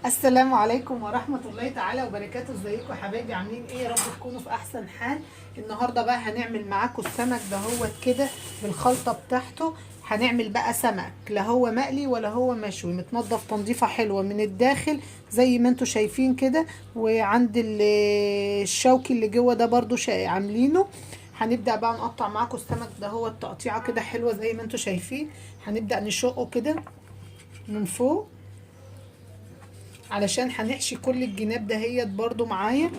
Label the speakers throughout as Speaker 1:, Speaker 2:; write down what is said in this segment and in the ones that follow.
Speaker 1: السلام عليكم ورحمة الله تعالى وبركاته. ازيكم يا حبايبي؟ عاملين ايه؟ يا رب تكونوا في احسن حال. النهارده بقى هنعمل معاكم السمك دهوت كده بالخلطة بتاعته. هنعمل بقى سمك لا هو مقلي ولا هو مشوي، متنضف تنظيفة حلوة من الداخل زي ما انتوا شايفين كده. وعند الشوكي اللي جوه ده برضو عاملينه. هنبدأ بقى نقطع معاكم السمك دهوت تقطيعة كده حلوة زي ما انتوا شايفين. هنبدأ نشقه كده من فوق علشان هنحشي كل الجناب دهيت برضو معايا.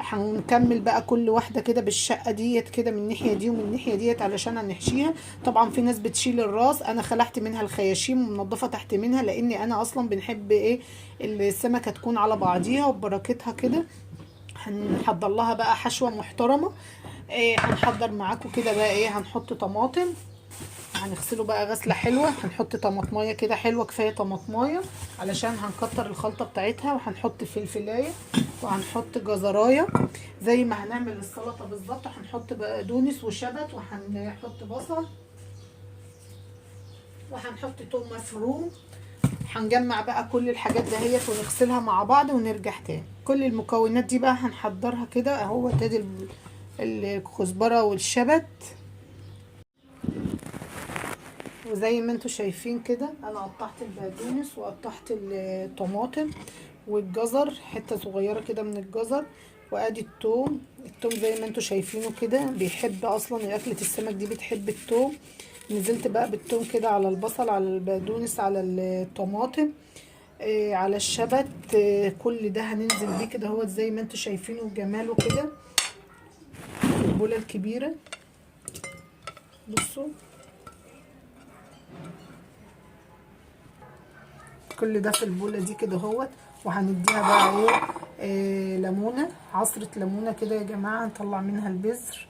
Speaker 1: هنكمل بقى كل واحدة كده بالشقة ديت كده من الناحية دي ومن الناحية ديت علشان هنحشيها. طبعا في ناس بتشيل الراس، انا خلعت منها الخياشيم ومنضفة تحت منها لاني انا اصلا بنحب ايه السمكة تكون على بعضيها وبركتها كده. هنحضر لها بقى حشوة محترمة. إيه هنحضر معاكم كده بقى ايه؟ هنحط طماطم، هنغسله بقى غسله حلوه. هنحط طماطمايه كده حلوه، كفايه طماطمايه علشان هنكتر الخلطه بتاعتها. وهنحط فلفلايه وهنحط جزرايه زي ما هنعمل السلطه بالظبط. هنحط بقدونس وشبت وهنحط بصل وهنحط توم مفروم. هنجمع بقى كل الحاجات دهيت ونغسلها مع بعض ونرجع تاني. كل المكونات دي بقى هنحضرها كده اهو. ادي الكزبره والشبت، وزي ما انتوا شايفين كده انا قطعت البقدونس وقطعت الطماطم والجزر حته صغيره كده من الجزر. وادي التوم زي ما انتوا شايفينه كده، بيحب اصلا اكله السمك دي بتحب التوم. نزلت بقى بالتوم كده على البصل على البقدونس على الطماطم، على الشبت. كل ده هننزل بيه كده هو زي ما انتوا شايفينه بجماله كده في البوله الكبيره. بصوا كل ده في البوله دي كده اهوت. وهنديها بقى ايه ليمونه، عصره ليمونه كده يا جماعه، نطلع منها البذر.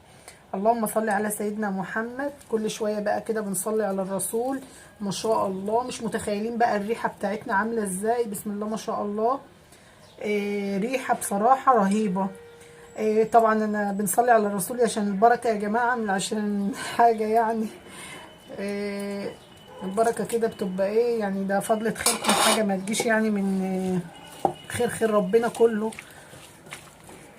Speaker 1: اللهم صل على سيدنا محمد. كل شويه بقى كده بنصلي على الرسول. ما شاء الله مش متخيلين بقى الريحه بتاعتنا عامله ازاي. بسم الله ما شاء الله. ريحه بصراحه رهيبه. طبعا انا بنصلي على الرسول عشان البركه يا جماعه، من عشان حاجه يعني. إيه البركة كده بتبقى ايه يعني؟ ده فضلة خيركم، حاجة ما تجيش يعني من خير ربنا كله.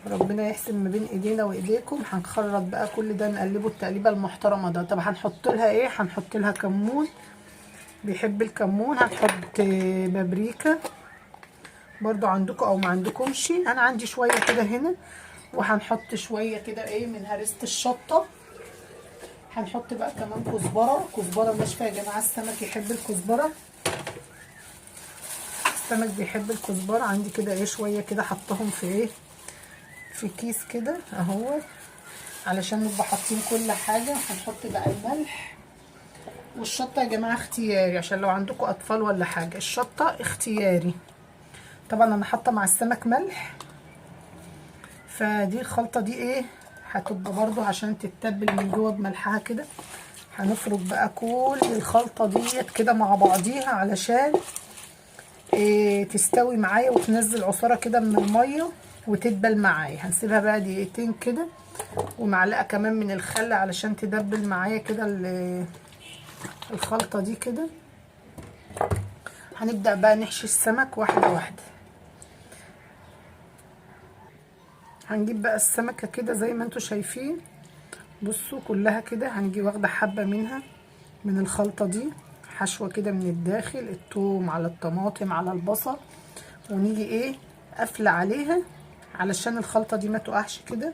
Speaker 1: ربنا يحسن ما بين ايدينا وايديكم. هنخرط بقى كل ده نقلبه التقليبة المحترمة ده. طب هنحط لها ايه؟ هنحط لها كمون، بيحب الكمون. هنحط بابريكا برضو عندكم او ما عندكمش، انا عندي شوية كده هنا. وهنحط شوية كده ايه من هريسة الشطة. هنحط بقى كمان كزبرة ناشفة يا جماعة، السمك يحب الكزبرة، السمك بيحب الكزبرة. عندي كده ايه شوية كده حطهم في ايه في كيس كده اهو علشان نبقى حاطين كل حاجة. هنحط بقى الملح والشطة يا جماعة اختياري، عشان لو عندكم اطفال ولا حاجة الشطة اختياري. طبعا انا حاطة مع السمك ملح، فدي الخلطة دي ايه هتبقى برضو عشان تتبل من جوه بملحها كده. هنفرك بقى كل الخلطة ديت كده مع بعضيها علشان تستوي معايا وتنزل عصارة كده من المية وتدبل معايا. هنسيبها بقى دقيقتين كده، ومعلقة كمان من الخل علشان تدبل معايا كده الخلطة دي كده. هنبدأ بقى نحشي السمك واحدة واحدة. هنجيب بقى السمكة كده زي ما انتوا شايفين. بصوا كلها كده هنجي واخدة حبة منها من الخلطة دي، حشوة كده من الداخل، الثوم على الطماطم على البصل. ونيجي ايه قافلة عليها علشان الخلطة دي ما تقعش كده،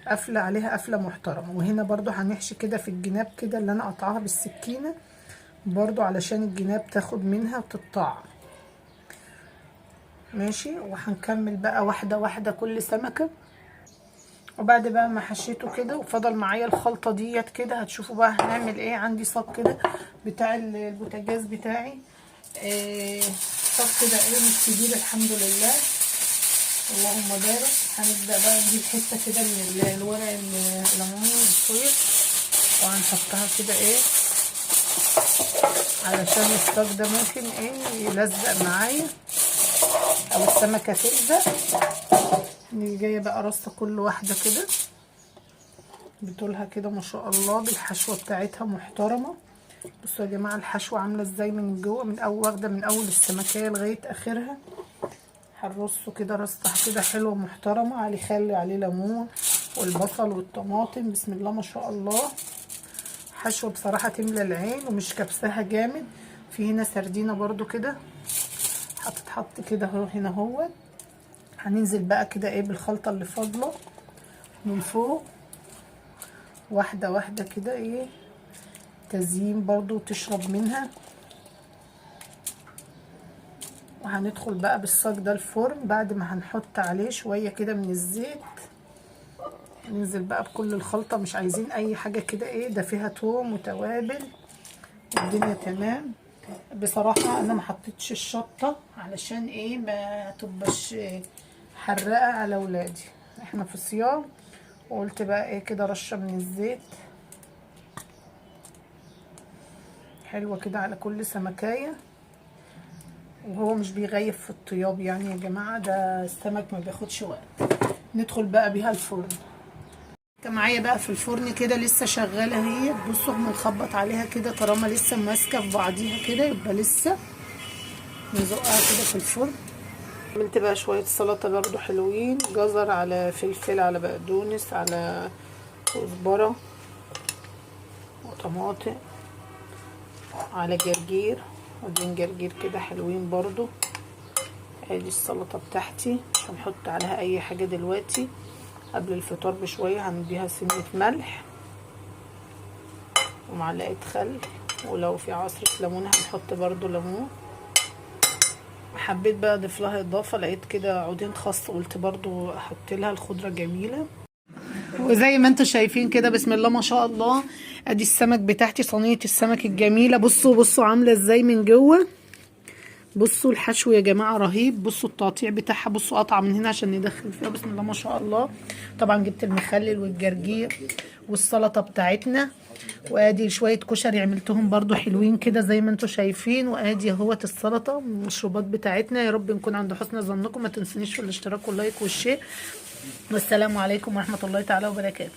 Speaker 1: قافلة عليها قافلة محترمة. وهنا برضو هنحشي كده في الجناب كده اللي انا قطعها بالسكينة برضو علشان الجناب تاخد منها وتتطعم. ماشي. وهنكمل بقى واحدة واحدة كل سمكة. وبعد بقى ما حشيته كده وفضل معايا الخلطة ديت كده، هتشوفوا بقى هنعمل ايه. عندي صاج كده بتاع البوتاجاز بتاعي، صاج كده ايه مش كبير الحمد لله اللهم بارك. هنبدأ بقى نجيب حتة كده من الورق الليمون الصغير وهنحطها كده ايه علشان الصاج ده ممكن ايه يلزق معايا او السمكة تلزق. نيجي جاية بقى رصة كل واحدة كده بطولها كده ما شاء الله بالحشوة بتاعتها محترمة. بصوا يا جماعة الحشوة عاملة ازاي من جوه، من اول واخدة من اول السمكية لغاية اخرها. هنرصه كده رصه كده حلوه محترمه، عليه خل عليه ليمون والبصل والطماطم. بسم الله ما شاء الله، حشوه بصراحه تملى العين ومش كبسها جامد. في هنا سردينه برضو كده هتتحط كده اهو هنا اهو. هننزل بقى كده ايه بالخلطه اللي فاضله من فوق واحده واحده كده، ايه تزيين برضو تشرب منها. وهندخل بقى بالصاج ده الفرن بعد ما هنحط عليه شويه كده من الزيت. ننزل بقى بكل الخلطه، مش عايزين اي حاجه كده ايه ده فيها توم وتوابل، الدنيا تمام. بصراحه انا ما حطيتش الشطه علشان ايه ما تبقاش حراقه على ولادي، احنا في صيام. وقلت بقى ايه كده رشه من الزيت حلوه كده على كل سمكايه، وهو مش بيغيب في الطياب يعني يا جماعه، ده السمك ما بياخدش وقت. ندخل بقى بيها الفرن. معايا بقى في الفرن كده لسه شغاله اهي. بصوا بنخبط عليها كده طالما لسه ماسكه في بعضيها كده يبقى لسه نزقها كده في الفرن. عملت بقى شويه سلطه برضو حلوين، جزر على فلفل على بقدونس على كزبره وطماطم على جرجير ودين جرجير كده حلوين برضو. ادي السلطه بتاعتي، مش هنحط عليها اي حاجه دلوقتي، قبل الفطار بشويه هنديها سنه ملح ومعلقه خل، ولو في عصره ليمونه هنحط برضو ليمون. حبيت بقى اضيف لها اضافه، لقيت كده عودين خاص قلت برضو احط لها الخضره جميله. وزي ما انتم شايفين كده بسم الله ما شاء الله، ادي السمك بتاعتي صينيه السمك الجميله. بصوا عامله ازاي من جوه، بصوا الحشو يا جماعه رهيب. بصوا التقطيع بتاعها، بصوا قطعه من هنا عشان ندخل فيها. بسم الله ما شاء الله. طبعا جبت المخلل والجرجير والسلطه بتاعتنا، وادي شويه كشري عملتهم برضو حلوين كده زي ما انتم شايفين. وادي اهوت السلطه والمشروبات بتاعتنا. يا رب نكون عند حسن ظنكم. ما تنسونيش في الاشتراك واللايك والشير، والسلام عليكم ورحمه الله تعالى وبركاته.